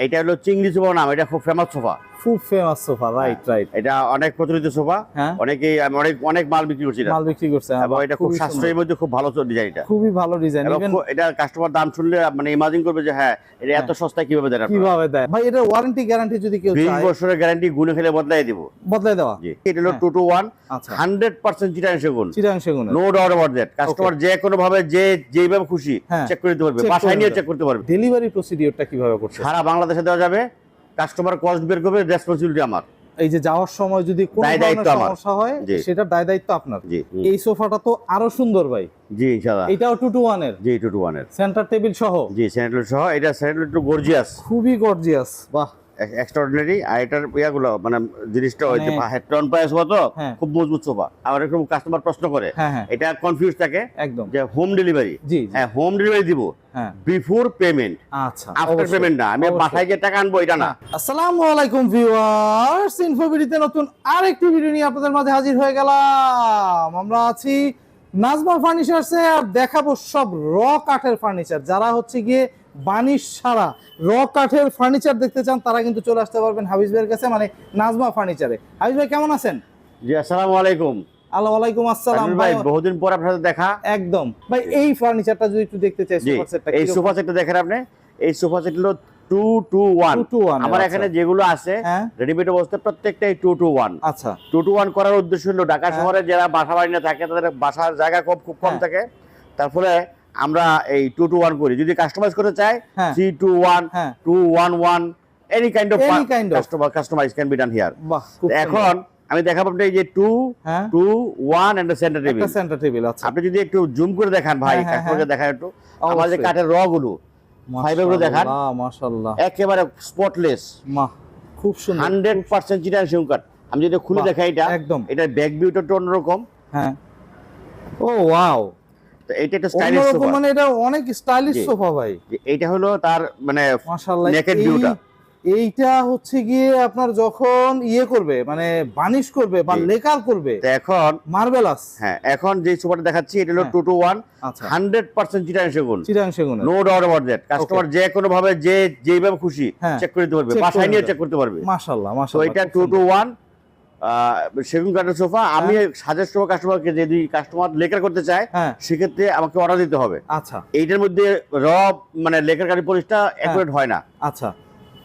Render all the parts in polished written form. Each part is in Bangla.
এটা হলো চিংড়ি সোফা নাম, এটা খুব ফেমাস সোফা। খুব ফেমাস সোফা, রাইট রাইট। এটা অনেক প্রচলিত সোফা, অনেকেই অনেক মাল বিক্রি করছে, মাল বিক্রি করছে, এবং এটা খুব সাশ্রয়ীর মধ্যে খুব ভালো ডিজাইন, এটা খুবই ভালো ডিজাইন। এটা কাস্টমার দাম শুনলে মানে ইমাজিন করবে যে হ্যাঁ এটা এত সস্তায় কিভাবে দেয়, কিভাবে দেয় ভাই। এটা ওয়ারেন্টি গ্যারান্টি যদি কেউ চায় 20 বছরের গ্যারান্টি, গুনে খেলে বদলাই দিব, বদলাই দেওয়া। জি, এটা হলো 2 to 1 100% চিটাং সেগুন, no doubt about that. Customer যে কোনো ভাবে যেভাবে খুশি চেক করে দিতে পারবে, বাসায় নিয়ে চেক করতে পারবে। ডেলিভারি প্রসিডিউরটা কিভাবে করছে? সারা বাংলাদেশে দেওয়া যাবে, কাস্টমার কস্ট বের করবে, রেসপন্সিবিলিটি আমার। এই যে যাওয়ার সময় যদি কোনো ধরনের সমস্যা হয় সেটা দায় দায়িত্ব আপনার। এই সোফাটা তো আরো সুন্দর ভাই। জি ইনশাআল্লাহ, এটাও 2 to 1 এর। জি 2 to 1 এর, সেন্টার টেবিল সহ। জি সেন্টার টেবিল সহ। এটা সেন্টার টেবিল একটু গর্জিয়াস, খুবই গর্জিয়াস, বাহ এক্সট্রাঅর্ডিনারি। আর এটার ইয়াগুলো মানে জিনিসটা হইছে টন পায়েস মতো খুব মজবুত সোফা। আর এরকম কাস্টমার প্রশ্ন করে, এটা কনফিউজ থাকে একদম যে হোম ডেলিভারি। জি হ্যাঁ, হোম ডেলিভারি দিব, বিফোর পেমেন্ট, আচ্ছা আফটার পেমেন্ট না। আমি বাসায় গিয়ে টাকা আনবো এটা না। আসসালামু আলাইকুম ভিউয়ার্স, ইনফোবিডিতে নতুন আরেকটি ভিডিও নিয়ে আপনাদের মাঝে হাজির হয়ে গেলাম। আমরা আছি নাজমা ফার্নিচারসে, আর দেখাবো সব র কাঠের ফার্নিচার। যারা হচ্ছে গিয়ে বানিশ ছাড়া র কাঠের ফার্নিচার দেখতে চান তারা কিন্তু চলে আসতে পারবেন হাবিজ ভাইয়ের কাছে, মানে নাজমা ফার্নিচারে। হাবিজ ভাই কেমন আছেন? জি আসসালামু আলাইকুম। ওয়ালাইকুম আসসালাম ভাই, বহুদিন পর আপনার সাথে দেখা। একদম ভাই, এই ফার্নিচারটা যদি একটু দেখতে চাই, সোফা সেটটা, এই সোফা সেটটা দেখেন আপনি। এই সোফা সেট হলো 2 to 1। আমার এখানে যেগুলো আছে রেডিমেড অবস্থায় প্রত্যেকটাই 2 to 1। আচ্ছা, 2 to 1 করার উদ্দেশ্য হলো ঢাকা শহরে যারা বাসা বাড়ি না থাকে, তাদের বাসার জায়গা খুব কম থাকে, তারপরে আমরা এই 2 to 1 করি। যদি কাস্টমাইজ করতে চাই 3 to 1, 2 1 1, any kind of customize can be done here. এখন আমি দেখাবো এই যে 2 to 1 এন্ড সেন্টার টেবিল। একটা সেন্টার টেবিল আছে। আপনি যদি একটু জুম করে দেখান ভাই, কাস্টমারকে দেখায় একটু আমাদের যে কাঠের র গুলো, ফাইবার গুলো দেখান, মাশাআল্লাহ একেবারে স্পটলেস, খুব সুন্দর, 100% চিটাং সেগুন কাঠ। আমি যদি খুলে দেখাই এটা একদম, এটা ব্যাক ভিউটা একটু অন্যরকম। হ্যাঁ, ও ওয়াও, তো এটা একটা স্টাইলিশ সোফা, মানে এটা অনেক স্টাইলিশ সোফা ভাই। এটা হলো তার মানে মাশাআল্লাহ নেকেড ভিউটা। এইটা হচ্ছে গিয়ে আপনার যখন ইয়ে করবে, মানে বানিশ করবে বা লেকার করবে, এখন মার্বেলাস। হ্যাঁ, এখন যে সোফাটা দেখাচ্ছি এটা হলো 2 to 1 100% চিটাং সেগুন, no doubt about that. Customer যে কোনো ভাবে যেভাবে খুশি চেক করে দিতে পারবে, বাসায় নিয়ে চেক করতে পারবে। মাশাআল্লাহ তো এটা 2 to 1 সেগুন কাঠের সোফা। আমি সাজেস্ট করব কাস্টমারকে, যদি কাস্টমার লেকার করতে চায় সেক্ষেত্রে আমাকে অর্ডার দিতে হবে। আচ্ছা, এইটার মধ্যে র মানে লেকার কাঠের পলিশটা অ্যাকুরেট হয় না। আচ্ছা,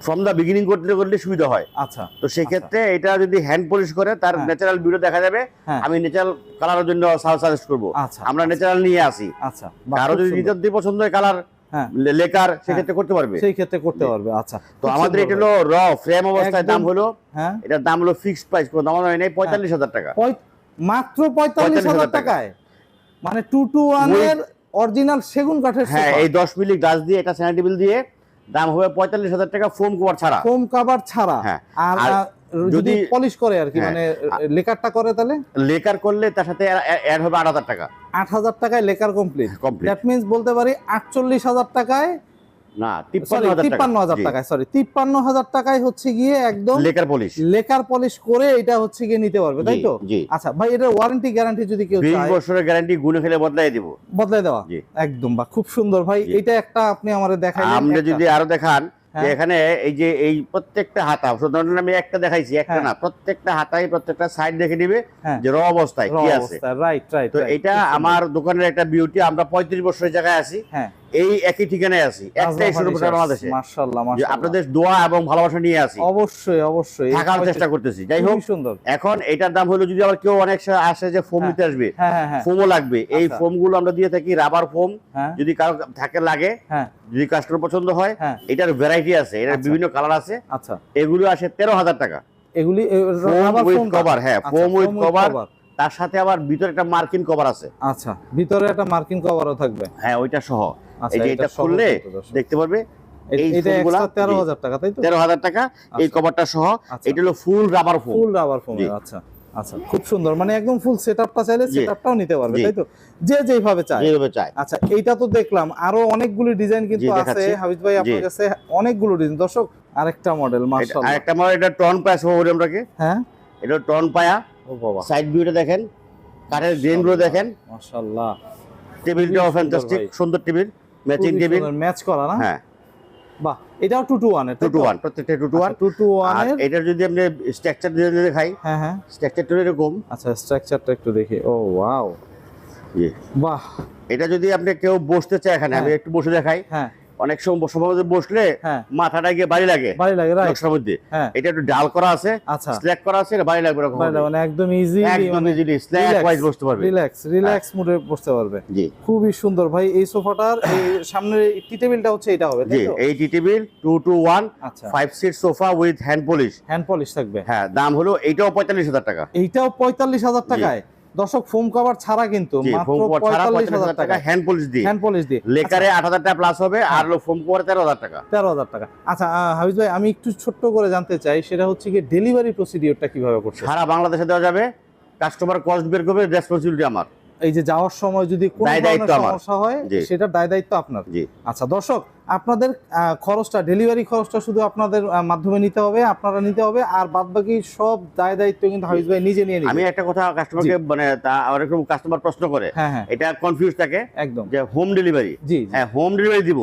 ফ্রম দা বিগিনিং করলে সুবিধা হয়। আচ্ছা, তো সেই ক্ষেত্রে এটা যদি হ্যান্ড পলিশ করে তার ন্যাচারাল ভিউটা দেখা যাবে। আমি ন্যাচারাল কালারের জন্য সাজেস্ট করব, আমরা ন্যাচারাল নিয়ে আসি। আচ্ছা, কারো যদি নিজের পছন্দ হয় কালার লেকার, সেক্ষেত্রে করতে পারবে, সেই ক্ষেত্রে করতে পারবে। আচ্ছা, তো আমাদের এটা হলো র ফ্রেম অবস্থায় দাম হলো, এটার দাম হলো ফিক্সড প্রাইস, কোনো দাম হয় নাই, 45,000 টাকা, মাত্র 45,000 টাকায়। মানে 2 to 1 এর অরিজিনাল সেগুন কাঠের সোফা। হ্যাঁ, এই 10 মিলি গ্লাস দিয়ে এটা সেন্টার টেবিল দিয়ে দাম হবে 45,000 টাকা, ফোম কভার ছাড়া। ফোম কভার ছাড়া। আর যদি পলিশ করে আর কি, মানে লেকারটা করে, তাহলে লেকার করলে তার সাথে অ্যাড হবে 8,000 টাকা। 8,000 টাকায় লেকার কমপ্লিট। দ্যাট মিন্স বলতে পারি 48,000 টাকায় না, 53,000 টাকায়, সরি 53,000 টাকায় হচ্ছে গিয়ে একদম লেকার পলিশ করে এটা হচ্ছে গিয়ে নিতে পারবে, তাই তো? আচ্ছা ভাই, এটার ওয়ারেন্টি গ্যারান্টি যদি কেউ চায় 20 বছরের গ্যারান্টি, গুনে ফেলে বদলাই দিব, বদলাই দেওয়া একদম। বা খুব সুন্দর ভাই, এটা একটা আপনি আমারে দেখাইলেন। আপনি যদি আরো দেখান এখানে এই যে এই প্রত্যেকটা হাতা, সাধারণত আমি একটা দেখাইছি, একটা না, প্রত্যেকটা হাতায় প্রত্যেকটা সাইড দেখে দিবে যে র অবস্থায় কি আছে। Right right. তো এটা আমার দোকানের একটা বিউটি। আমরা 35 বছরের জায়গায় আছি, এই একই ঠিকানায় আছি, একটাই শোরুম বাংলাদেশে। মাশাআল্লাহ মাশাআল্লাহ, আপনাদের দোয়া এবং ভালোবাসা নিয়ে আছি, অবশ্যই অবশ্যই থাকার চেষ্টা করতেছি। যাই হোক, সুন্দর। এখন এটার দাম হলো, যদি আবার কেউ অনেক আসে যে ফোম নিতে আসবে, ফোমও লাগবে, এই ফোম গুলো আমরা দিয়ে থাকি, রাবার ফোম, যদি কারো থাকে লাগে, যদি কাস্টমার পছন্দ হয়, এটার ভ্যারাইটি আছে, এটার বিভিন্ন কালার আছে। আচ্ছা, এগুলো আসে 13,000 টাকা, এগুলি রাবার উইথ কভার। হ্যাঁ, ফোম উইথ কভার, তার সাথে আবার ভিতরে একটা মার্কিন কভার আছে। আচ্ছা, ভিতরে একটা মার্কিন কভারও থাকবে। হ্যাঁ, ওইটা সহ। এই যে এটা খুললে দেখতে পারবে, এই ফোমগুলো 13,000 টাকা, তাই তো? 13,000 টাকা এই কভারটা সহ। এটা হলো ফুল রাবার ফোম, ফুল রাবার ফোম। আচ্ছা আচ্ছা, খুব সুন্দর, মানে একদম ফুল সেটআপটা চাইলে সেটআপটাও নিতে পারবে, তাই তো? যেভাবে চায়। আচ্ছা, এইটা তো দেখলাম, আরো অনেকগুলো ডিজাইন কিন্তু আছে হাবিজ ভাই আপনার কাছে, অনেকগুলো ডিজাইন। দর্শক, আরেকটা মডেল, মাশাআল্লাহ, আরেকটা মডেল, এটা টন পায়া সহ বলি আমরাকে। হ্যাঁ, এটা টন পায়া। ও বাবা, সাইড ভিউটা দেখেন, কাঠের গ্রেন গুলো দেখেন, মাশাআল্লাহ। টেবিলটাও ফ্যান্টাস্টিক, সুন্দর টেবিল, ম্যাচিং টেবিল, ম্যাচ করা না? হ্যাঁ, বাহ, এটাও 2 to 1 এর 2 to 1 প্রত্যেকটা 2 to 1 2 to 1 আর এর এটার যদি আপনি স্ট্রাকচার দিয়ে দেখাই, হ্যাঁ হ্যাঁ স্ট্রাকচারটা এরকম। আচ্ছা স্ট্রাকচারটা একটু দেখি। ও ওয়াও, জি বাহ। এটা যদি আপনি কেউ বসতে চায় এখানে, আমি একটু বসে দেখাই। হ্যাঁ অনেক সময় বসলে মাথাটা গিয়ে বাড়ি লাগে নকশার মধ্যে। এটা একটু ডাল করা আছে, আচ্ছা স্ল্যাক করা আছে, এটা বাড়ি লাগবে এরকম, মানে একদম ইজি, একদম ইজিলি স্ল্যাক ওয়াইজ বসতে পারবে, রিল্যাক্স মুডে বসতে পারবে। জি খুবই সুন্দর ভাই। এই সোফাটার এই সামনের টি টেবিলটা হচ্ছে এটা হবে, জি এই টি টেবিল 2 to 1 আচ্ছা 5 seat sofa with hand polish থাকবে। হ্যাঁ, দাম হলো এইটাও 45,000 টাকা। এইটাও 45,000 টাকায় দর্শক, ফোম কভার ছাড়া কিন্তু মাত্র 45,000 টাকা হ্যান্ড পলিশ দিয়ে লেকারে 8,000 টাকা প্লাস হবে, আর ফোম কভার 13,000 টাকা। 13,000 টাকা। আচ্ছা হাফিজ ভাই, আমি একটু ছোট্ট করে জানতে চাই, সেটা হচ্ছে কি ডেলিভারি প্রসিডিওরটা কিভাবে করছে? সারা বাংলাদেশে দেওয়া যাবে, কাস্টমার কস্ট বের করবে, রেসপন্সিবিলিটি আমার। এই যে যাওয়ার সময় যদি কোনো ধরনের সমস্যা হয়, সেটা দায়িত্ব আপনার। আচ্ছা দর্শক, আপনাদের খরচটা, ডেলিভারি খরচটা শুধু আপনাদের মাধ্যমে নিতে হবে, আপনারা নিতে হবে, আর বাদবাকি সব দায়িত্ব কিন্তু হাফিজ ভাই নিজে নিয়ে নেবেন। আমি একটা কথা কাস্টমারকে, মানে অনেক রকম কাস্টমার প্রশ্ন করে, এটা কনফিউজ থাকে একদম, যে হোম ডেলিভারি। হ্যাঁ, হোম ডেলিভারি দিব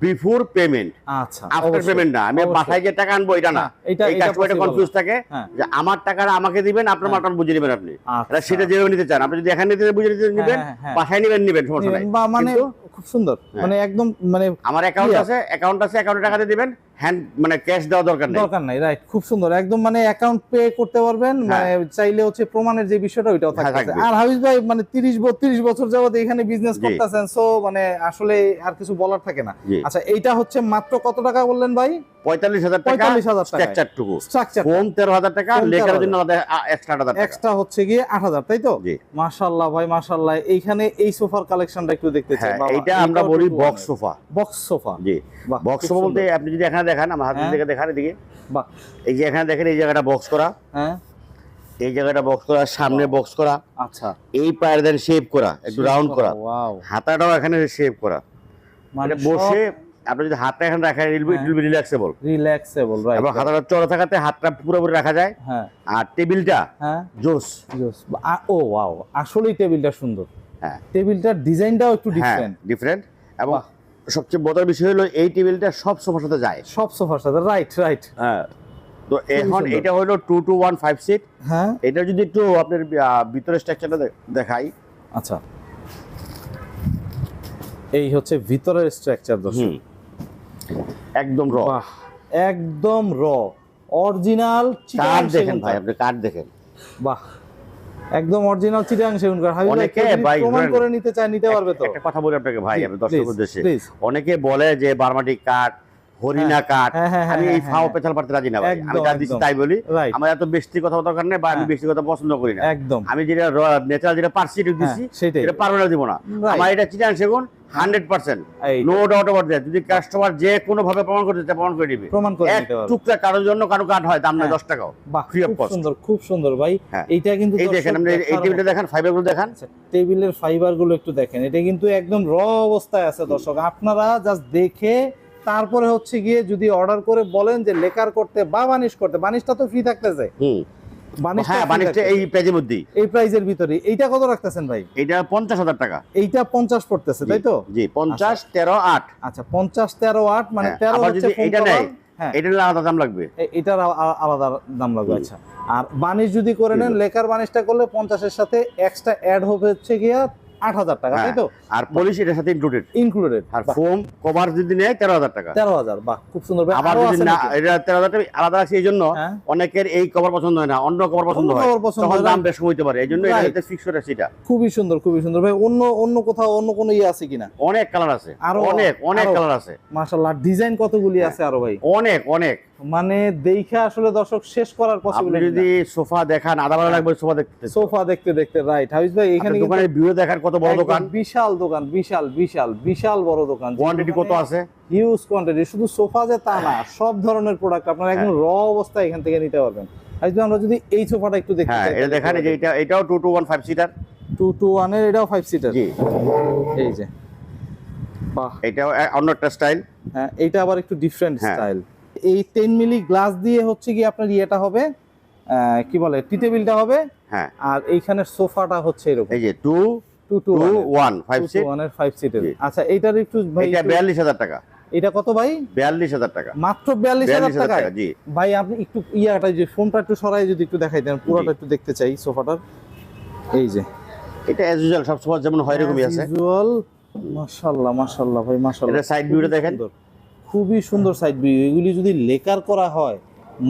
বিফোর পেমেন্ট, আচ্ছা আফটার পেমেন্ট না। আমি বাসায় গিয়ে টাকা আনবো এটা না, এই কাস্টমারটা কনফিউজ থাকে যে আমার টাকাটা আমাকে দিবেন, আপনার মাটন বুঝে নেবেন আপনি, সেটা যেভাবে নিতে চান। আপনি যদি এখানে নিতে বুঝে নিতে নেবেন, বাসায় নেবেন সমস্যা নাই। মানে খুব সুন্দর, মানে একদম, মানে আমার অ্যাকাউন্ট আছে, অ্যাকাউন্টে টাকা দিয়ে দিবেন, হ্যান্ড মানে ক্যাশ দেওয়া দরকার নাই, রাইট। খুব সুন্দর, একদম মানে অ্যাকাউন্ট পে করতে পারবেন, মানে চাইলে হচ্ছে প্রমাণের যে বিষয়টা ওইটাও থাকবে। আর হাফিজ ভাই মানে 30-32 বছর যাবত এখানে বিজনেস করতেছেন, সো মানে আসলে আর কিছু বলার থাকে না। আচ্ছা এইটা হচ্ছে মাত্র কত টাকা বললেন ভাই? 45,000 টাকা স্ট্রাকচারটুকু, ফোম 13,000 টাকা, লেখার জন্য আলাদা এক্সট্রা 8,000 টাকা, এক্সট্রা হচ্ছে গিয়ে 8,000, তাই তো? মাশাআল্লাহ ভাই মাশাআল্লাহ। এইখানে এই সোফার কালেকশনটা একটু দেখতে চাই বাবা। এটা আমরা বলি বক্স সোফা। জি বক্স সোফা বলতে আপনি যদি এখানে দেখেন, আমার হাত থেকে দেখান এদিকে, বাহ, এই যে এখানে দেখেন, এই জায়গাটা বক্স করা, হ্যাঁ এই জায়গাটা বক্স করা, সামনে বক্স করা, আচ্ছা এই পায়ের দেন শেপ করা, একটু রাউন্ড করা, ওয়াও, হাতাটাও এখানে শেপ করা, মানে বসে আপনি যদি হাতটা এখানে রাখেন, it will be relaxable, right. এবং হাতটা চড়া থাকাতে হাতটা পুরোপুরি রাখা যায়। হ্যাঁ, আর টেবিলটা জোস। ও ওয়াও, আসলেই টেবিলটা সুন্দর। হ্যাঁ, টেবিলটার ডিজাইনটাও একটু ডিফারেন্ট, এবং সবচেয়ে বড় বিষয় হলো এই টেবিলটা সব সোফার সাথে যায়, রাইট। হ্যাঁ, তো এখন এটা হলো 2 to 1 5 সিট। হ্যাঁ, এটা যদি একটু আপনার ভিতরে স্ট্রাকচারটা দেখাই। আচ্ছা, এই হচ্ছে ভিতরের স্ট্রাকচার দর্শক, একদম র, একদম র, অরিজিনাল কাঠ দেখেন ভাই, আপনি কাঠ দেখেন, বাহ, একদম অরিজিনাল চিটাগাং সেগুন কাঠ। অনেকে প্রমাণ করে নিতে চায়, নিতে পারবে তো? একটা কথা বলি আপনাকে ভাই, আমি দর্শকদের উদ্দেশ্যে, অনেকে বলে যে বারমাটি কাঠ, হরিণা কাঠ, আমি এই ফাও পেছাল পারতে রাজি না ভাই, আমি যা দিচ্ছি তাই বলি। আমার এত বেশি কথা দরকার নেই, বা আমি বেশি কথা পছন্দ করি না একদম। আমি যেটা ন্যাচারাল, যেটা পারছি দিচ্ছি, সেটা পারমানেন্ট দিব না। আমার এটা চিটাগাং সেগুন 100%, নো ডাউট অ্যাবাউট দ্যাট। যদি কাস্টমার যে কোনো ভাবে প্রমাণ করতে চায়, প্রমাণ করে দিবে, প্রমাণ করে দিতে পারবে। টুকরা কারোর জন্য কারো কাঠ হয়, দাম নাই 10 টাকাও, ফ্রি অফ কস্ট। সুন্দর, খুব সুন্দর ভাই। এইটা কিন্তু এই দেখেন, আপনি এই টেবিলটা দেখেন, ফাইবারগুলো দেখেন, টেবিলের ফাইবারগুলো একটু দেখেন, এটা কিন্তু একদম র অবস্থায় আছে দর্শক। আপনারা জাস্ট দেখে তারপরে হচ্ছে গিয়ে যদি অর্ডার করে বলেন যে লেকার করতে বা বানিশ করতে, বানিশটা তো ফ্রি থাকতেছে, বানিশটা এই প্রাইজের মধ্যেই, এই প্রাইজের ভিতরে। এইটা কত রাখতেছেন ভাই? এটা 50,000 টাকা। এইটা 50 পড়তেছে, তাই তো? জি 50 13 8। আচ্ছা 50 13 8, মানে 13 হচ্ছে এটা নাই, এটার আলাদা দাম লাগবে, এটার আলাদা দাম লাগবে। আচ্ছা, আর বানিশ যদি করে নেন, লেকার বানিশটা করলে 50 এর সাথে এক্সট্রা অ্যাড হবে হচ্ছে গিয়া 8,000 টাকা, তাই তো? আর পলিশ এর সাথে ইনক্লুডেড, আর ফোম কভার যদি নেয় 13,000 টাকা। 13,000, বাহ, খুব সুন্দর ভাই। আবার যদি না, এটা 13,000 টাকা আলাদা আছে, এইজন্য অনেকের এই কভার পছন্দ হয় না, অন্য কভার পছন্দ হয়, তখন দাম বেশি হইতে পারে, এইজন্য এটা ফিক্স করে সেটা। খুবই সুন্দর, খুবই সুন্দর ভাই। অন্য কোথাও অন্য কোনো আছে কিনা? অনেক কালার আছে, আরো অনেক কালার আছে, মাশাআল্লাহ। ডিজাইন কতগুলি আছে আরো ভাই? অনেক, মানে দেখে আসলে দর্শক শেষ করার পসিবিলিটি। যদি সোফা দেখান, আধা বেলা লাগবে সোফা দেখতে, রাইট। হাফিজ ভাই, এখানে দোকানের ভিউ দেখার, কত বড় দোকান, বিশাল দোকান, বিশাল বড় দোকান। কোয়ান্টিটি কত আছে? Huge quantity. শুধু সোফা যে তা না, সব ধরনের প্রোডাক্ট আপনারা একদম র অবস্থায় এখান থেকে নিতে পারবেন। হাফিজ ভাই, আমরা যদি এই সোফাটা একটু দেখতে চাই, এটা দেখেন, এই যে এটাও 2 to 1 5 সিটার, 2 to 1 এর, এটাও 5 সিটার। জি, এই যে, বাহ, এটাও অন্য একটা স্টাইল। হ্যাঁ, এটা আবার একটু ডিফারেন্ট স্টাইল। এই 10 মিলি গ্লাস দিয়ে হচ্ছে কি আপনার ইয়েটা হবে, কি বলে, টি টেবিলটা হবে। হ্যাঁ, আর এইখানের সোফাটা হচ্ছে এরকম, এই যে 2 to 1 5 সিট, 1 এর 5 সিটের। আচ্ছা, এইটার একটু ভাই, এটা 42,000 টাকা। এটা কত ভাই? 42,000 টাকা। মাত্র 42,000 টাকা। জি ভাই আপনি একটু ইয়াটা যে ফোনটা একটু সরাই যদি একটু দেখাই দেন, পুরোটা একটু দেখতে চাই সোফাটার। এই যে এটা অ্যাজ ইউজুয়াল সব সোফা যেমন হয় এরকমই আছে। ইউজুয়াল। মাশাআল্লাহ মাশাআল্লাহ ভাই মাশাআল্লাহ। এটা সাইড ভিউটা দেখেন, খুবই সুন্দর সাইড ভিউ। এগুলি যদি লেকার করা হয়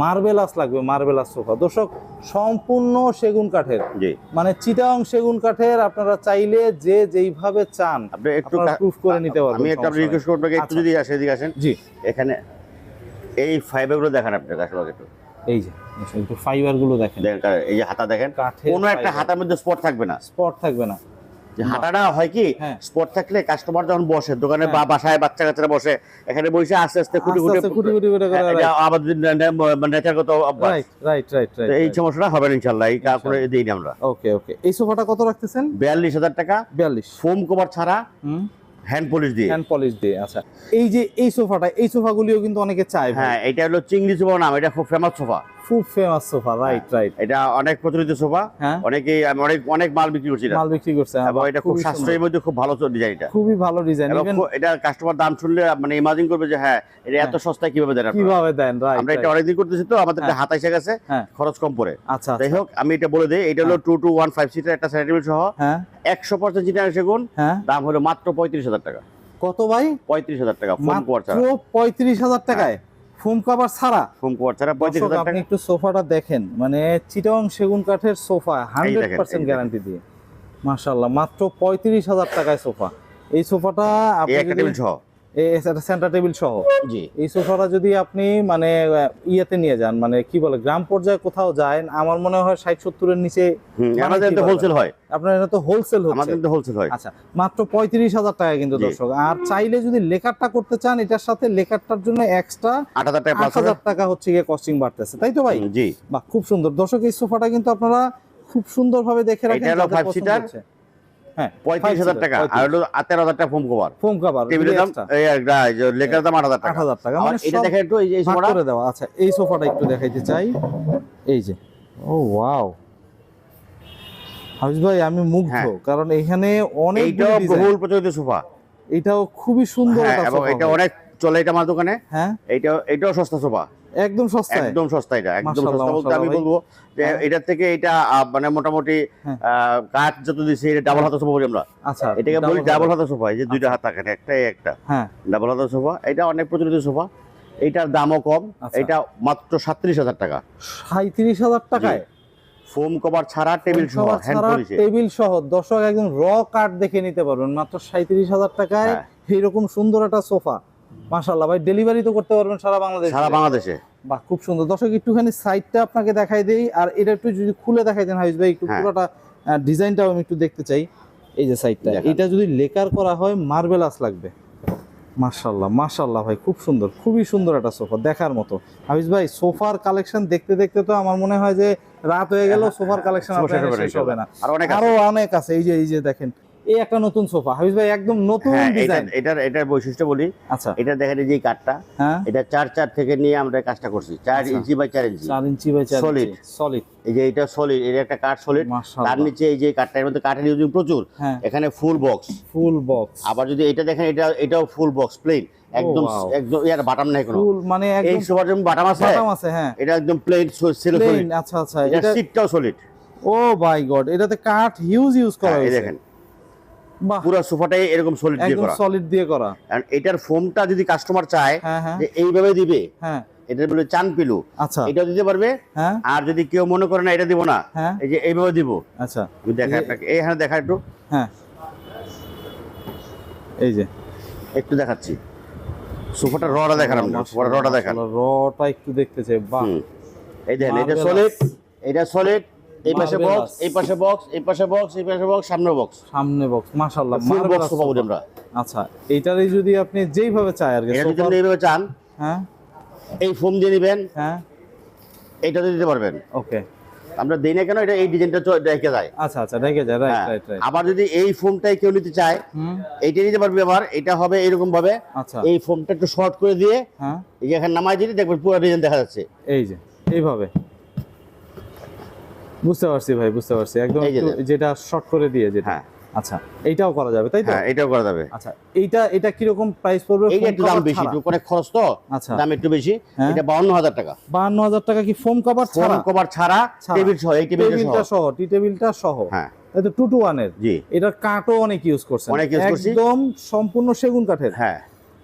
মার্বেলাস লাগবে, মার্বেলাস সোফা। দর্শক সম্পূর্ণ সেগুন কাঠের, জি মানে চিটাং সেগুন কাঠের। আপনারা চাইলে যে যেইভাবে চান আপনি একটু প্রুফ করে নিতে পারবেন। আমি একটা রিকোয়েস্ট করব একটু যদি আসে এদিকে আসেন। জি এখানে এই ফাইবারগুলো দেখেন আপনি কাস্টমারকে একটু। এই যে একটু ফাইবার গুলো দেখেন, এই যে হাতা দেখেন, কোনো একটা হাতার মধ্যে স্পট থাকবে না, স্পট থাকবে না। যে হাতাটা হয় কি স্পট থাকলে কাস্টমার যখন বসে দোকানে বা বাসায় বাচ্চা কাচ্চারা বসে এখানে বসে আস্তে আস্তে খুঁটি খুঁটি করে আবার নেচারগত অভ্যাস। Right right right. এই সমস্যাটা হবে না ইনশাআল্লাহ, এই কাপড়ে দিই না আমরা। ওকে ওকে। এই সোফাটা কত রাখতেছেন? 42,000 টাকা। 42 ফোম কভার ছাড়া, হ্যান্ড পলিশ দিয়ে। হ্যান্ড পলিশ দিয়ে। আচ্ছা এই যে এই সোফাটা, এই সোফাগুলিও কিন্তু অনেকে চায়। হ্যাঁ এটা হলো চিংড়ি সোফা নাম, এটা খুব ফেমাস সোফা, খুব ফেমাস সোফা। Right right. এটা অনেক প্রচলিত সোফা, অনেকে অনেক মাল বিক্রি করছে, মাল বিক্রি করছে এবং এটা খুব সাশ্রয়ীর মধ্যে খুব ভালো ডিজাইন, এটা খুবই ভালো ডিজাইন। এটা কাস্টমার দাম শুনলে মানে ইমাজিন করবে যে হ্যাঁ এটা এত সস্তায় কিভাবে দেন, কিভাবে দেন। রাইট। আমরা এটা অনেকদিন করতেছি তো আমাদের হাত এসে গেছে, খরচ কম পড়ে। আচ্ছা যাই হোক আমি এটা বলে দেই, এটা হলো 2215 সিটার একটা সেন্টার টেবিল সহ 100% চিটাং সেগুন, দাম হলো মাত্র 35,000 টাকা। কত ভাই? 35,000 টাকা ফোম কভার ছাড়া। মাত্র 35,000 টাকায় ফোম কভার ছাড়া? ফোম কভার ছাড়া 35,000 টাকা। আপনি একটু সোফাটা দেখেন, মানে চিটাং সেগুন কাঠের সোফা 100% গ্যারান্টি দিয়ে। মাশাআল্লাহ মাত্র 35,000 টাকায় সোফা। এই সোফাটা আপনি একটা টেবিল সহ, এটা সেন্টার টেবিল সহ। জি এই সোফাটা যদি আপনি মানে ইয়েতে নিয়ে যান, মানে কি বলে গ্রাম পর্যায়ে কোথাও যায়, আমার মনে হয় 60-70 এর নিচে আমাদের তো হোলসেল হয়। আপনার এটা তো হোলসেল হচ্ছে, আমাদের তো হোলসেল হয়। আচ্ছা মাত্র 35,000 টাকা কিন্তু দর্শক। আর চাইলে যদি লেকারটা করতে চান, এটার সাথে লেকারটার জন্য এক্সট্রা 8,000 টাকা হচ্ছে গিয়ে কস্টিং বাড়তেছে, তাই তো ভাই? জি বাহ খুব সুন্দর। দর্শক এই সোফাটা কিন্তু আপনারা খুব সুন্দরভাবে দেখে রাখেন। এটা হলো 5 সিটার, হ্যাঁ 35,000 টাকা। আর হলো 13,000 টাকা ফোম কভার। ফোম কভার টেবিলের দাম এই লেকার দাম 8,000 টাকা। 8,000 টাকা। মানে এটা দেখেন একটু, এই সোফাটা করে দেওয়া। আচ্ছা এই সোফাটা একটু দেখাইতে চাই। এই যে ও ওয়াও হাফিজ ভাই আমি মুগ্ধ, কারণ এখানে অনেক বহুল প্রচলিত সোফা, এটাও খুবই সুন্দর একটা এবং সোফা। এটা অনেক চলে এটা আমার দোকানে। হ্যাঁ এটাও সস্তা সোফা, একদম সস্তা, একদম সস্তা। এটা একদম সস্তা বলতে আমি বলবো যে এটার থেকে এটা মানে মোটামুটি কাঠ যত দিছি এটা ডাবল হাতা সোফা বলি আমরা। আচ্ছা এটাকে বলি ডাবল হাতা সোফা, এই যে দুইটা হাত থাকে, একটাই একটা ডাবল হাতা সোফা। এটা অনেক প্রচলিত সোফা, এটার দামও কম। এটা মাত্র 37,000 টাকা। 37,000 টাকায় ফোম কভার ছাড়া টেবিল সহ, হ্যান্ড পলিশ টেবিল সহ। দর্শক একদম র কাঠ দেখে নিতে পারবেন মাত্র 37,000 টাকায় এইরকম সুন্দর একটা সোফা। মাশাআল্লাহ ভাই ডেলিভারি তো করতে পারবেন সারা বাংলাদেশে? সারা বাংলাদেশে। বাহ খুব সুন্দর। দর্শক একটুখানি সাইডটা আপনাকে দেখাই দেই, আর এটা একটু যদি খুলে দেখাই দেন হাফিজ ভাই, একটু পুরোটা ডিজাইনটাও আমি একটু দেখতে চাই। এই যে সাইডটা, এটা যদি লেকার করা হয় মার্বেলাস লাগবে। মাশাআল্লাহ মাশাআল্লাহ ভাই খুব সুন্দর, খুবই সুন্দর একটা সোফা দেখার মতো। হাফিজ ভাই সোফার কালেকশন দেখতে দেখতে তো আমার মনে হয় যে রাত হয়ে গেল, সোফার কালেকশন শেষ হবে না, আরো অনেক আছে। এই যে দেখেন এই একটা নতুন সোফা হাফিজ ভাই, একদম নতুন ডিজাইন। এটার বৈশিষ্ট্য বলি। আচ্ছা এটা দেখেন এই যে কাঠটা, এটা 4 থেকে নিয়ে আমরা কাজটা করছি, 4 inch by 4 inch, 4 inch by 4 solid solid. এই যে এটা সলিড, এর একটা কাঠ সলিড, তার নিচে এই যে কাঠটার মধ্যে কাঠের ইউজিং প্রচুর, এখানে ফুল বক্স। আবার যদি এটা দেখেন, এটাও ফুল বক্স প্লেন, একদম একদম ইয়ার বাটাম নাই কোনো, মানে এই সোফার যেমন বাটাম আছে, হ্যাঁ এটা একদম প্লেন সলিড। আচ্ছা আচ্ছা এটা সিটটাও সলিড। ও মাই গড, এটাতে কাঠ ইউজ করা হয়েছে। দেখেন পুরো সোফাটাই এরকম সলিড দিয়ে করা, সলিড দিয়ে করা। আর এটার ফোমটা যদি কাস্টমার চায় যে এইভাবে দিবে, এটা বলে চান পিলু, আচ্ছা এটা দিতে পারবে। আর যদি কেউ মনে করে না এটা দিব না, এই যে এইভাবে দিব। আচ্ছা আমি দেখাই আপনাকে, এইখানে দেখা একটু, এই যে একটু দেখাচ্ছি সোফাটা রটা দেখান, আমরা সোফাটা রটা দেখান, রটা একটু দেখতে চাই। বাহ এই দেখেন এটা সলিড, এটা সলিড, এই পাশে বক্স, এই পাশে বক্স, এই পাশে বক্স, এই পাশে বক্স, সামনে বক্স, মাশাআল্লাহ ফুল বক্স সোফা বলি আমরা। আচ্ছা এইটারই যদি আপনি যেইভাবে চাই আর কি, এটা যদি এইভাবে চান, এই ফোম দিয়ে নেবেন, এইটা দিতে পারবেন। ওকে আমরা দেই না কেন, এটা এই ডিজাইনটা রেখে যায়। আচ্ছা আচ্ছা রেখে যায়, রাইট রাইট রাইট। আবার যদি এই ফোমটাই কেউ নিতে চায়, এইটা নিতে পারবে। আবার এটা হবে এরকম ভাবে, আচ্ছা এই ফোমটা একটু শর্ট করে দিয়ে এই যে এখানে নামাই দিলে দেখবেন পুরো ডিজাইন দেখা যাচ্ছে। এই যে এইভাবে, বুঝতে পারছি ভাই, বুঝতে পারছি একদম, যেটা শর্ট করে দিয়ে যেটা। আচ্ছা এইটাও করা যাবে তাই তো? হ্যাঁ এটাও করা যাবে। আচ্ছা এটা কি রকম প্রাইস পড়বে? এইটা একটু দাম বেশি, একটু অনেক খরচ তো, আচ্ছা দাম একটু বেশি। এটা 52000 টাকা। 52000 টাকা কি ফোম কভার ছাড়া? ফোম কভার ছাড়া, টেবিল সহ, এই টেবিলটা সহ, টি টেবিলটা সহ। হ্যাঁ তাই তো 2 to 1 এর। জি। এটার কাঠও অনেক ইউজ করছেন, অনেক ইউজ করছি, একদম সম্পূর্ণ সেগুন কাঠের। হ্যাঁ।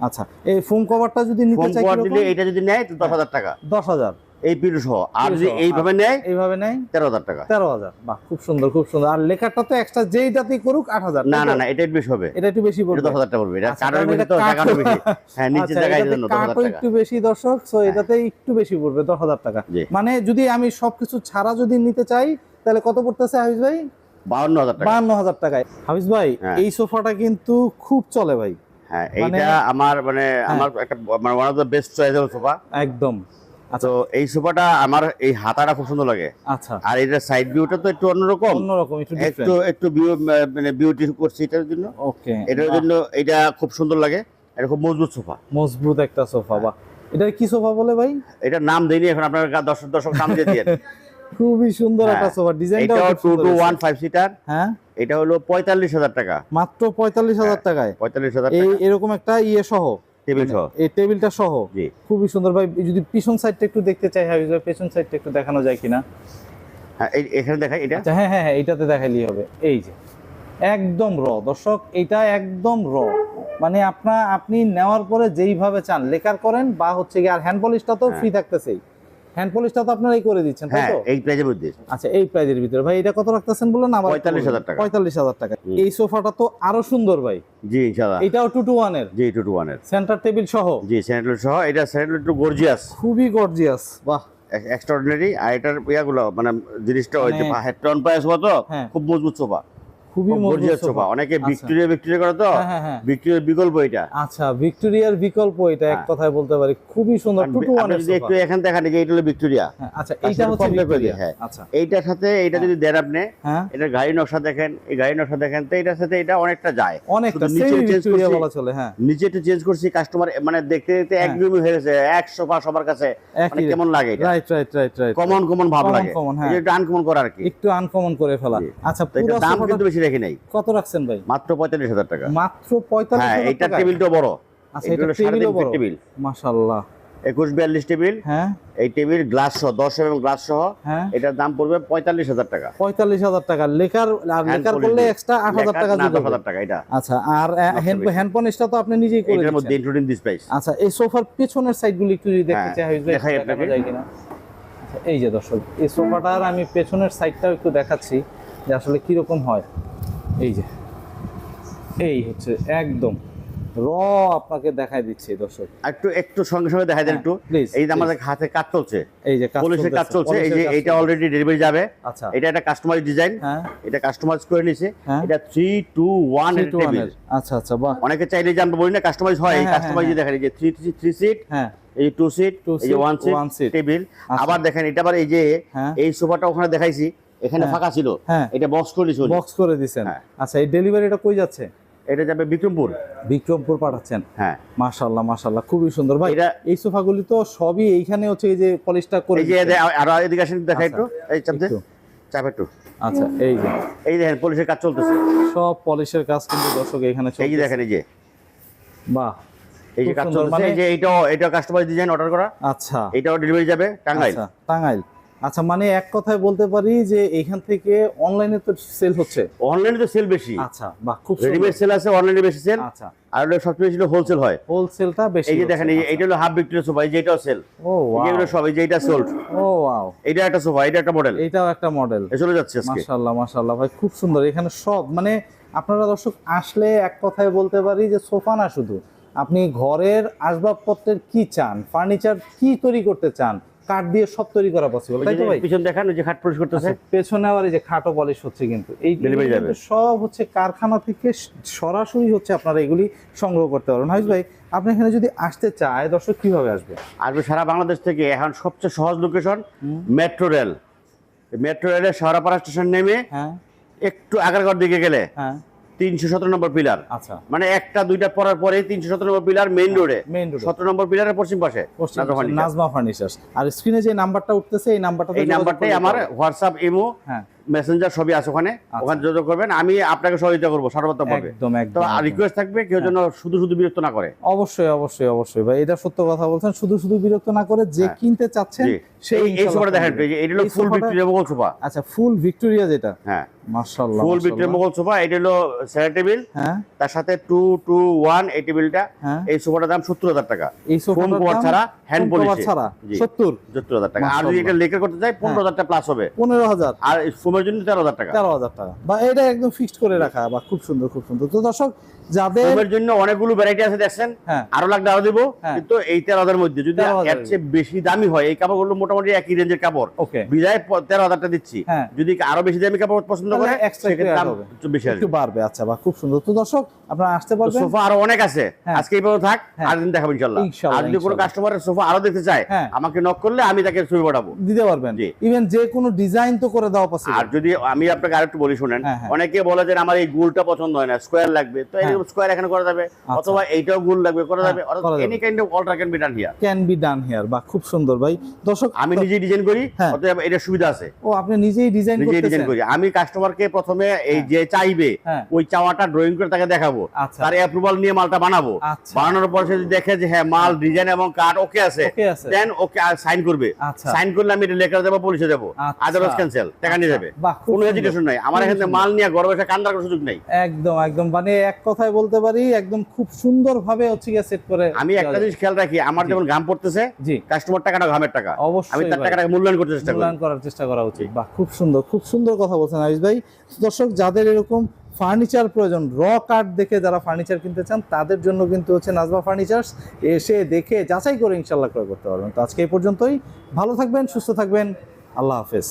আচ্ছা এই ফোম কভারটা যদি নিতে চাই, ফোম কভার দিলে এটা যদি নেয় তো 10000 টাকা। 10000 এই পিলো সহ। আর যদি এইভাবে নেয়, এইভাবে নেয় 13000 টাকা। 13000। বাহ খুব সুন্দর খুব সুন্দর। আর লেখাটা তো এক্সট্রা যেইটাতেই করুক 8000। না না না, এটা একটু বেশি হবে, এটা একটু বেশি পড়বে, 10000 টাকা পড়বে। এটা কাঠের বেশি তো, জায়গাটা বেশি। হ্যাঁ নিচে জায়গায় জন্য 10000 টাকা। একটু বেশি দর্শক, সো এটাতে একটু বেশি পড়বে 10000 টাকা। মানে যদি আমি সবকিছু ছাড়া যদি নিতে চাই তাহলে কত পড়তেছে হাফিজ ভাই? 52000 টাকা। 52000 টাকায়। হাফিজ ভাই এই সোফাটা কিন্তু খুব চলে ভাই। হ্যাঁ এইটা আমার আমার একটা one of the best choiceable sofa একদম। তো এই সোফাটা আমার এই হাতাটা খুব সুন্দর লাগে। আচ্ছা। আর এটার সাইড ভিউটা তো একটু অন্যরকম, একটু বিউটি করছি এটার জন্য। ওকে, এটার জন্য এটা খুব সুন্দর লাগে। এটা খুব মজবুত সোফা, মজবুত একটা সোফা। বাহ, এটা কি সোফা বলে ভাই? এটার নাম দেইনি এখন, আপনার দর্শক নাম দিয়ে দিয়েন। খুবই সুন্দর একটা সোফা, ডিজাইনটাও এটা 2 to 1 5 সিটার। হ্যাঁ এটা হলো 45000 টাকা, মাত্র 45000 টাকায়। 45000 এই টাকা এরকম একটা ইয়ে সহ, টেবিল সহ, এই টেবিলটা সহ। জি খুবই সুন্দর ভাই। যদি পিছন সাইডটা একটু দেখতে চাই হাফিজ ভাই, পেছন সাইডটা একটু দেখানো যায় কিনা? হ্যাঁ এখানে দেখাই এটা। আচ্ছা হ্যাঁ হ্যাঁ হ্যাঁ, এইটাতে দেখাইলেই হবে। এই যে একদম র দর্শক, এটা একদম র। মানে আপনি নেওয়ার পরে যেইভাবে চান লেকার করেন, বা হচ্ছে কি আর হ্যান্ড পলিশটা তো ফ্রি থাকতেছেই। হ্যান্ড পলিশটা তো আপনারাই করে দিচ্ছেন তাই তো? এই প্রাইজের মধ্যে। আচ্ছা এই প্রাইজের ভিতরে ভাই এটা কত রাখতেছেন বলেন? আবার 45000 টাকা। 45000 টাকা। এই সোফাটা তো আরো সুন্দর ভাই। জি ইনশাআল্লাহ। এটাও 2 to 1 এর। জি 2 to 1 এর, সেন্টার টেবিল সহ। জি সেন্টার সহ। এটা সেন্টার একটু গর্জিয়াস, খুবই গর্জিয়াস। বাহ এক্সট্রাঅর্ডিনারি। আর এটার ইয়াগুলো জিনিসটা ওই যে হেড টন পায়াস মতো খুব মজবুত সোফা, খুবই মজবুত সোফা। অনেকে ভিক্টোরিয়া করে তো, ভিক্টোরিয়ার বিকল্প এটা। আচ্ছা ভিক্টোরিয়ার বিকল্প এটা, এক কথায় বলতে পারি খুবই সুন্দর 2 to 1 এর সোফা। একটু এখান দেখান যে এটা হলো ভিক্টোরিয়া। আচ্ছা এইটা হচ্ছে ভিক্টোরিয়া। হ্যাঁ আচ্ছা এইটার সাথে এটা যদি দেন আপনি, এটা গাড়ি নকশা দেখেন, এই গাড়ি নকশা দেখেন তো এটার সাথে এটা অনেকটা যায়, অনেকটা সেম ভিক্টোরিয়া বলা চলে। হ্যাঁ নিচে একটু চেঞ্জ করছি, কাস্টমার মানে দেখতে দেখতে একদমই হয়ে গেছে এক সোফা সবার কাছে মানে কেমন লাগে এটা। Right right right right, common ভাব লাগে, এটা আনকমন করা আর কি, একটু আনকমন করে ফেলা। আচ্ছা পুরো দাম কিন্তু বেশি রাখি নাই। কত রাখছেন ভাই? মাত্র 45000 টাকা। মাত্র 45000 টাকা। হ্যাঁ এইটার টেবিলটা বড়। আচ্ছা এটা টেবিলও বড়, মাশাআল্লাহ। 2142 টেবিল। হ্যাঁ এই টেবিল গ্লাস সহ 10 এবং গ্লাস সহ। হ্যাঁ এটার দাম পড়বে 45000 টাকা। 45000 টাকা। লেকার করলে এক্সট্রা 8000 টাকা যোগ হবে। 10000 টাকা এটা। আচ্ছা আর হ্যান্ড পলিশটা তো আপনি নিজেই করে দিচ্ছেন। এটার মধ্যে ইনক্লুডিং দিস প্রাইস। আচ্ছা এই সোফার পেছনের সাইডগুলো একটু যদি দেখতে চাই হাফিজ ভাই, দেখাই আপনাকে যায় কিনা? আচ্ছা এই যে দর্শক, এই সোফাটার আমি পেছনের সাইডটাও একটু দেখাচ্ছি যে আসলে কি রকম হয়। এই যে এই হচ্ছে একদম র, আপনাকে দেখাই দিচ্ছি দর্শক। একটু সঙ্গে সঙ্গে দেখাই দেন একটু। এই যে আমাদের হাতে কাজ চলছে, এই যে পলিশের কাজ চলছে, এই যে এটা অলরেডি ডেলিভারি যাবে। আচ্ছা এটা একটা কাস্টমাইজ ডিজাইন, এটা কাস্টমাইজ করে নিছে। এটা 3 to 1 এর টেবিল। আচ্ছা আচ্ছা বাহ। অনেকে চাইলে যে আমরা বলি না কাস্টমাইজ হয়, এই কাস্টমাইজ দেখেন এই যে 3 সিট, এই 2 সিট, এই যে 1 সিট টেবিল। আবার দেখেন এটা আবার এই যে এই সোফাটা ওখানে দেখাইছি, এখানে ফাঁকা ছিল, এটা বক্স করে দিয়েছেন। আচ্ছা এই ডেলিভারিটা কই যাচ্ছে? এটা যাবে বিক্রমপুর পাঠাচ্ছেন। হ্যাঁ মাশাআল্লাহ মাশাআল্লাহ খুবই সুন্দর ভাই। এই সোফাগুলি তো সবই এইখানে হচ্ছে এই যে পলিশটা করে, এই যে আর এদিকে আসেন দেখাই একটু, এই চাপ একটু। আচ্ছা এই দেখেন পলিশের কাজ চলতেছে, সব পলিশের কাজ কিন্তু দর্শক এখানে চলছে। এই যে দেখেন এই যে বাহ, এই যে কাজ চলছে, এই যে এটা কাস্টমাইজ ডিজাইন অর্ডার করা। আচ্ছা এটাও ডেলিভারি যাবে টাঙ্গাইল। আচ্ছা মানে এক কথায় বলতে পারি যে এইখান থেকে অনলাইনে তো সেল হচ্ছে, অনলাইনে তো সেল বেশি। আচ্ছা বাহ, খুব রেডিমেড সেল আছে, অনলাইনে বেশি সেল। আচ্ছা আর ওটা সবচেয়ে বেশি হোলসেল হয়, হোলসেলটা বেশি। এই যে দেখেন এইটা হলো হাফ ভিক্টোরিয়া সোফা, এই যে এটাও সেল। ও ওয়াও, এগুলো সব, এই যে এটা সোল্ড। ও ওয়াও, এটা একটা সোফা, এটা একটা মডেল, এটাও একটা মডেল চলে যাচ্ছে আজকে। মাশাআল্লাহ মাশাআল্লাহ ভাই খুব সুন্দর। এখানে সব মানে আপনারা দর্শক আসলে এক কথায় বলতে পারি যে সোফা না, শুধু আপনি ঘরের আসবাবপত্রের কি চান, ফার্নিচার কি তৈরি করতে চান, কাঠ দিয়ে সব তৈরি করা পসিবল, তাই তো ভাই? পিছন দেখান, ওই যে খাট পলিশ করতেছে, পেছনে আবার এই যে খাটও পলিশ হচ্ছে, কিন্তু এই সব হচ্ছে কারখানা থেকে সরাসরি হচ্ছে আপনারা এগুলি সংগ্রহ করতে পারবেন। হাফিজ ভাই আপনি এখানে যদি আসতে চায় দর্শক কিভাবে আসবে? সারা বাংলাদেশ থেকে। এখন সবচেয়ে সহজ লোকেশন মেট্রো রেলের শাহরাপাড়া স্টেশন নেমে একটু আগারগাঁওর দিকে গেলে 317 নম্বর পিলার। আচ্ছা মানে একটা দুইটা পড়ার পরে 317 নম্বর পিলার মেইন রোডে 17 নম্বর পিলারের পশ্চিম পাশে নাজমা ফার্নিচার। আর স্ক্রিনে যে নাম্বারটা উঠতেছে এই নাম্বারটাই আমার হোয়াটসঅ্যাপ ইমো মেসেঞ্জার সবই আছে ওখানে, ওখানে যোগাযোগ করবেন, আমি আপনাকে সহযোগিতা করবো সর্বোত্তমভাবে। একদম তো একদম রিকোয়েস্ট থাকবে কেউ যেন শুধু শুধু বিরক্ত না করে। অবশ্যই অবশ্যই অবশ্যই ভাই, এটা সত্য কথা বলছেন, শুধু শুধু বিরক্ত না করে যে কিনতে চাচ্ছেন সেই এই সোফাটা দেখেন, এটা হলো ফুল ভিক্টোরিয়া মোগল সোফা। আচ্ছা, ফুল ভিক্টোরিয়া যেটা, হ্যাঁ মাশাআল্লাহ ফুল ভিক্টোরিয়া মোগল সোফা। এটা হলো সেন্টার টেবিল, হ্যাঁ তার সাথে 221 এই টেবিলটা। এই সোফাটার দাম 70,000 টাকা, এই সোফাটার দাম ছাড়া হ্যান্ড পলিশ ছাড়া 70,000 টাকা। আর যদি এটা লেকার করতে চাই 15,000 টাকা প্লাস হবে, 15,000, আর ফোমের জন্য 13,000 টাকা। 13,000 টাকা, বা এটা একদম ফিক্সড করে রাখা, বা খুব সুন্দর খুব সুন্দর। তো দর্শক যাদের ফোমের জন্য অনেকগুলো ভ্যারাইটি আছে দেখছেন, আরো লাগলে আরো দেবো, কিন্তু এই 13,000 মধ্যে যদি এর চেয়ে বেশি দামি হয়, এই কাপড়গুলো মোটামুটি একই রেঞ্জের কাপড়, বিদায় 13,000 টাকা দিচ্ছি। যদি আরো বেশি দামি কাপড় পছন্দ করে সেক্ষেত্রে দাম বেশি একটু বাড়বে। আচ্ছা, বা খুব সুন্দর। তো দর্শক আপনারা আসতে পারবেন, সোফা আরো অনেক আছে, আজকে এই পর্যন্ত থাক, আর দিন দেখাবো ইনশাআল্লাহ। আর যদি কোনো কাস্টমারের সোফা আরো দেখতে চায়, আমাকে নক করলে আমি তাকে ছবি পাঠাবো, দিতে পারবেন। ইভেন যে কোনো ডিজাইন তো করে দেওয়া পসিবল। আর যদি আমি আপনাকে আরেকটু বলি শুনেন, অনেকে বলে যে আমার এই গোলটা পছন্দ হয় না, স্কয়ার লাগবে, তো এই স্কয়ার এখানে করা যাবে, অথবা এইটাও গোল লাগবে, করা যাবে। Any kind of alter can be done here, can be done here. বা খুব সুন্দর ভাই। দর্শক আমি নিজেই ডিজাইন করি, অতএব এটা সুবিধা আছে। ও, আপনি নিজেই ডিজাইন করি। আমি কাস্টমারকে প্রথমে এই যে চাইবে ওই চাওয়াটা ড্রয়িং করে তাকে দেখাবো, তার অ্যাপ্রুভাল নিয়ে মালটা বানাবো। বানানোর পর সে যদি দেখে যে হ্যাঁ মাল ডিজাইন এবং কাট ওকে আছে, দেন ওকে সাইন করবে। সাইন করলে আমি এটা লেখা দেবো, পুলিশে দেবো, আদারওয়াইজ ক্যান্সেল, টাকা নিয়ে যাবে। কোনো হেজিটেশন নাই আমার এখানে, মাল নিয়ে গর্বে এসে কান্দার কোনো সুযোগ নাই। একদম একদম, মানে এক কথায় বলতে পারি একদম খুব সুন্দর ভাবে হচ্ছে গিয়ে সেট করে। আমি একটা জিনিস খেয়াল রাখি, আমার যেমন ঘাম পড়তেছে, কাস্টমার টাকাটা ঘামের টাকা, আমি তার টাকাটাকে মূল্যায়ন করতে চেষ্টা করি, মূল্যায়ন করার চেষ্টা করা উচিত। বাহ, খুব সুন্দর খুব সুন্দর কথা বলছেন আয়ুষ ভাই। দর্শক যাদের এরকম ফার্নিচার প্রয়োজন, র কাঠ দেখে যারা ফার্নিচার কিনতে চান, তাদের জন্য কিন্তু হচ্ছে নাজমা ফার্নিচার্স, এসে দেখে যাচাই করে ইনশাআল্লাহ ক্রয় করতে পারবেন। তো আজকে এই পর্যন্তই, ভালো থাকবেন, সুস্থ থাকবেন, আল্লাহ হাফেজ।